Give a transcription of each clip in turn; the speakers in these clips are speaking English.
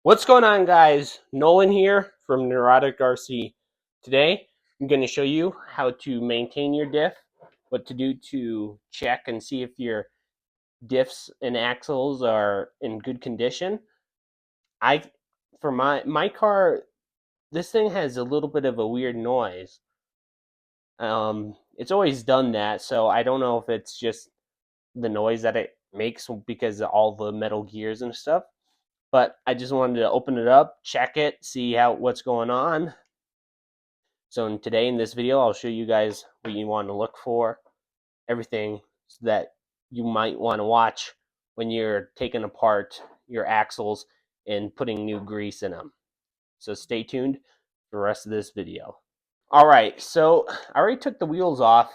What's going on, guys? Nolan here from Neurotic RC. Today, I'm going to show you how to maintain your diff, what to do to check and see if your diffs and axles are in good condition. For my car, this thing has a little bit of a weird noise. It's always done that, so I don't know if it's just the noise that it makes because of all the metal gears and stuff. But I just wanted to open it up, check it, see what's going on. So today in this video, I'll show you guys what you want to look for, everything that you might want to watch when you're taking apart your axles and putting new grease in them. So stay tuned for the rest of this video. All right, so I already took the wheels off.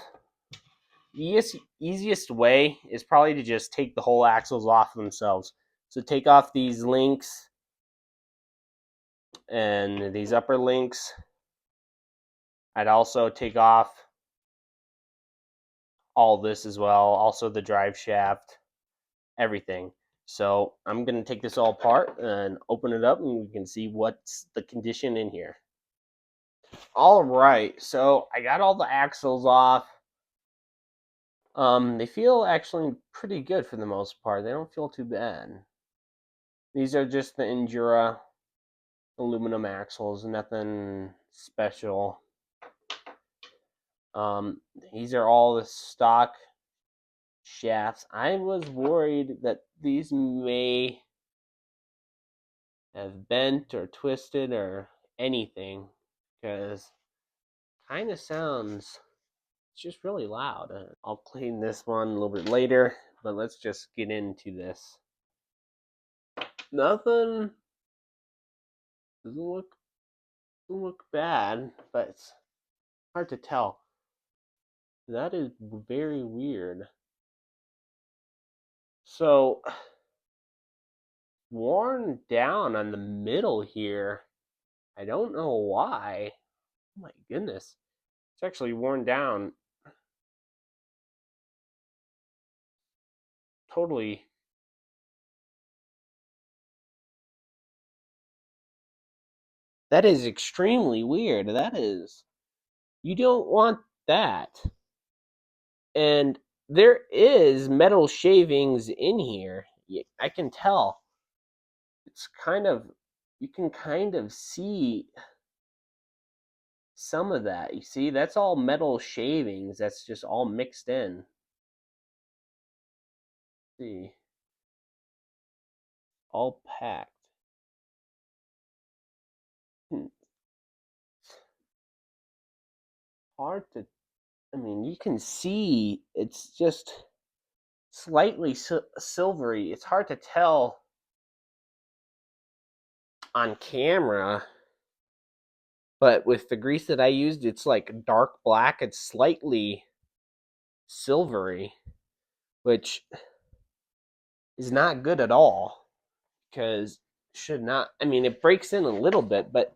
The easiest way is probably to just take the whole axles off themselves. So take off these links and these upper links. I'd also take off all this as well, also the drive shaft, everything. So I'm going to take this all apart and open it up, and we can see what's the condition in here. All right, so I got all the axles off. They feel actually pretty good for the most part. They don't feel too bad. These are just the Endura aluminum axles, nothing special. These are all the stock shafts. I was worried that these may have bent or twisted or anything, because kind of sounds, it's just really loud. I'll clean this one a little bit later, but let's just get into this. Nothing doesn't look bad, but it's hard to tell. That is very weird. So worn down on the middle here. I don't know why. Oh my goodness. It's actually worn down totally. That is extremely weird. That is, you don't want that. And there is metal shavings in here. I can tell. It's kind of, you can kind of see some of that. You see, that's all metal shavings. That's just all mixed in. See, all packed. Hard to, I mean, you can see it's just slightly silvery. It's hard to tell on camera, but with the grease that I used, it's like dark black. It's slightly silvery, which is not good at all, because should not, I mean, it breaks in a little bit, but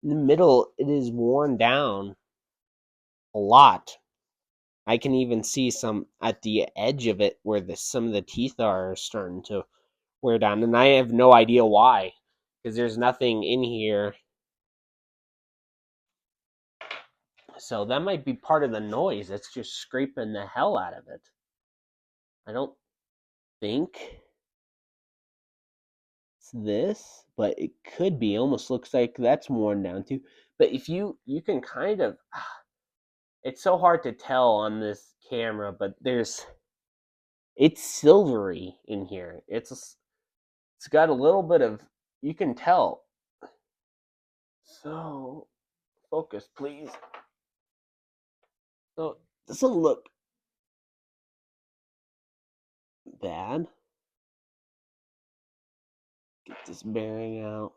in the middle it is worn down a lot. I can even see some at the edge of it where some of the teeth are starting to wear down, and I have no idea why, because there's nothing in here. So that might be part of the noise that's just scraping the hell out of it. I don't think it's this, but it could be. Almost looks like that's worn down too. But if you can kind of, it's so hard to tell on this camera, but it's silvery in here. It's got a little bit of, you can tell. So focus, please. So it doesn't look bad. Get this bearing out.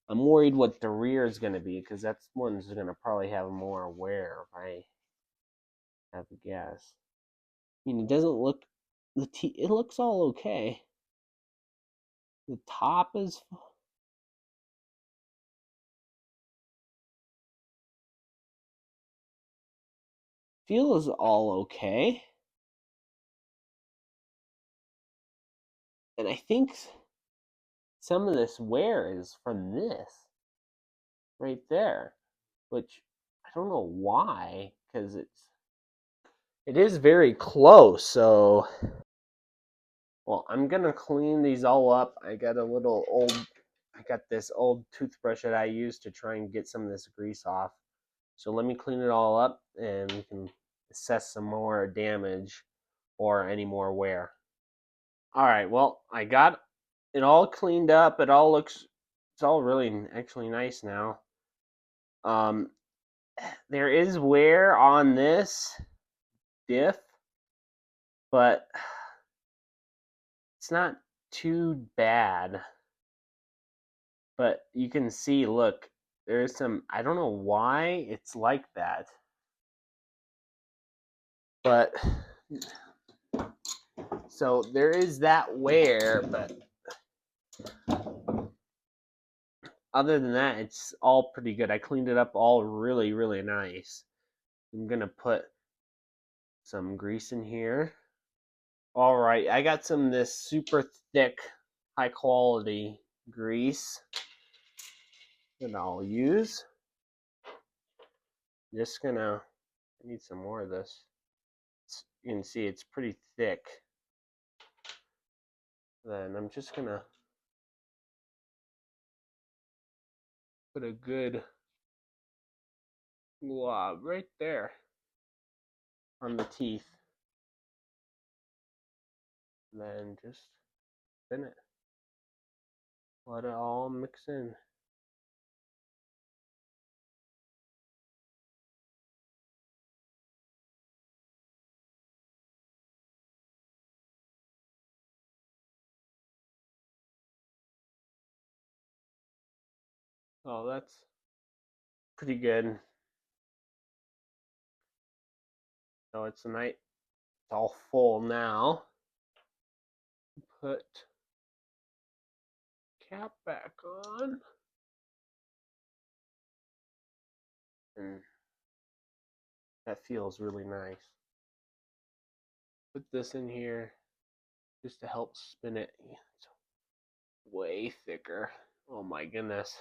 I'm worried what the rear is going to be, because that's one's going to probably have more wear, if I have to guess. I mean, it doesn't look, it looks all okay. The top is, feels all okay. And I think some of this wear is from this right there, which I don't know why, because it is very close. So, well, I'm gonna clean these all up. I got this old toothbrush that I use to try and get some of this grease off. So let me clean it all up, and we can assess some more damage or any more wear. All right, well, I got it all cleaned up. It's all really actually nice now. Um, there is wear on this diff, but it's not too bad. But you can see, look, there's some, I don't know why it's like that. But so there is that wear, but other than that, it's all pretty good. I cleaned it up all really, really nice. I'm gonna put some grease in here. All right, I got some of this super thick, high quality grease that I'll use. Just gonna, I need some more of this. You can see it's pretty thick. Then I'm just gonna put a good glob right there on the teeth. Then just spin it. Let it all mix in. Oh, that's pretty good. So it's all full now. Put cap back on. And that feels really nice. Put this in here just to help spin it. It's way thicker. Oh my goodness.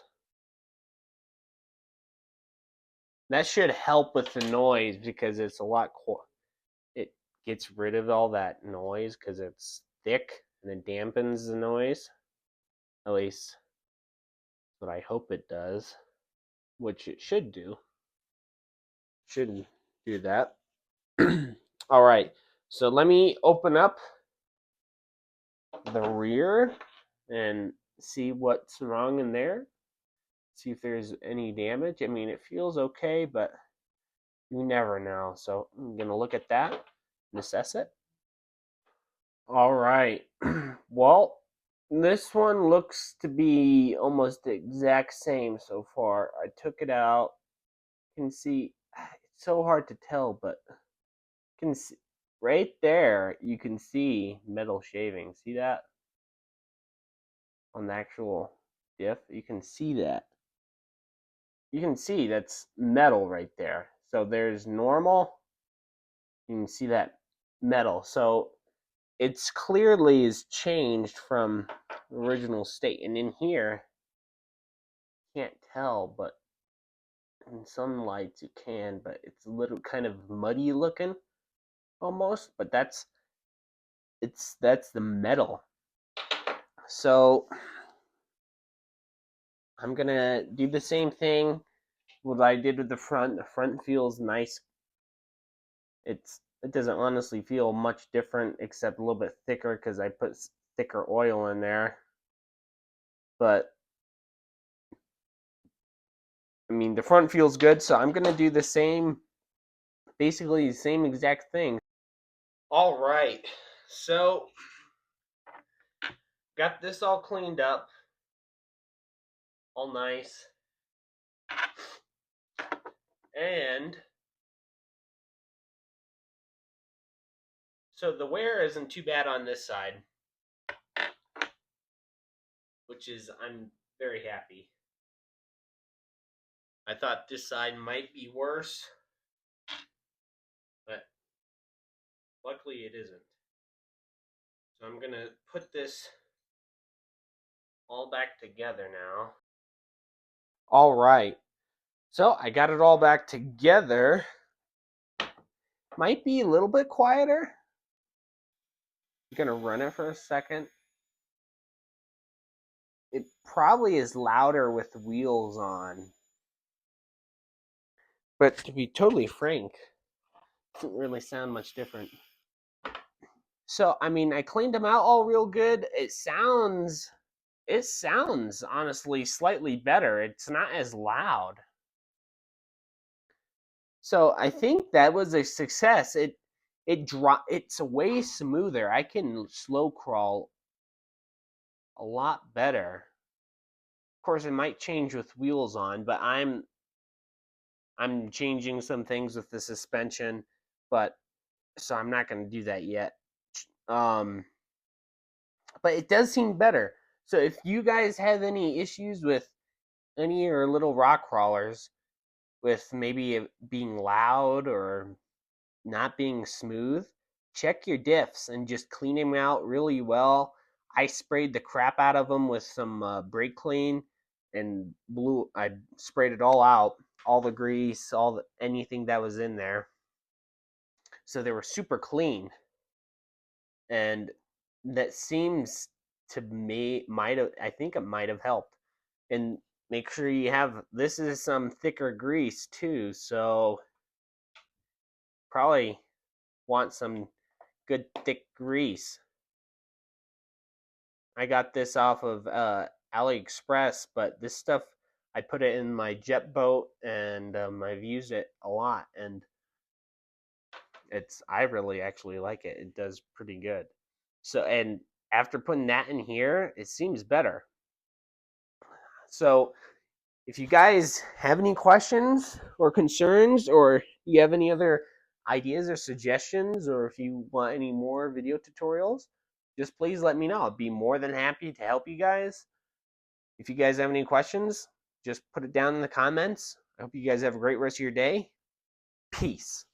That should help with the noise because it's a lot it gets rid of all that noise because it's thick and it dampens the noise. At least what I hope it does, which it should do. Shouldn't do that. All right, so let me open up the rear and see what's wrong in there. See if there's any damage. I mean, it feels okay, but you never know. So I'm gonna look at that and assess it. All right. Well, this one looks to be almost the exact same so far. I took it out. You can see it's so hard to tell, but you can see right there. You can see metal shaving. See that on the actual diff? You can see that. You can see that's metal right there. So there's normal. You can see that metal. So it's clearly is changed from the original state. And in here, can't tell, but in some lights you can, but it's a little kind of muddy looking almost, but that's the metal. So I'm gonna do the same thing what I did with the front. The front feels nice. It doesn't honestly feel much different except a little bit thicker because I put thicker oil in there. But I mean, the front feels good, so I'm gonna do the same, basically the same exact thing. All right, so got this all cleaned up, all nice, and so the wear isn't too bad on this side, which is I'm very happy. I thought this side might be worse, but luckily it isn't. So I'm gonna put this all back together now. All right. So I got it all back together. Might be a little bit quieter. I'm gonna run it for a second. It probably is louder with the wheels on. But to be totally frank, it doesn't really sound much different. So I mean, I cleaned them out all real good. It sounds honestly slightly better. It's not as loud. So I think that was a success. It's way smoother. I can slow crawl a lot better. Of course, it might change with wheels on, but I'm changing some things with the suspension, but so I'm not going to do that yet. Um, but it does seem better. So if you guys have any issues with any of your little rock crawlers, with maybe it being loud or not being smooth, check your diffs and just clean them out really well. I sprayed the crap out of them with some brake clean and I sprayed it all out, all the grease, anything that was in there. So they were super clean, and that seems to me I think it might have helped. And make sure you have this is some thicker grease too, so probably want some good thick grease. I got this off of AliExpress, but this stuff I put it in my jet boat, and I've used it a lot, and I really actually like it. It does pretty good. So, and after putting that in here, it seems better. So, if you guys have any questions or concerns, or you have any other ideas or suggestions, or if you want any more video tutorials, just please let me know. I'd be more than happy to help you guys. If you guys have any questions, just put it down in the comments. I hope you guys have a great rest of your day. Peace.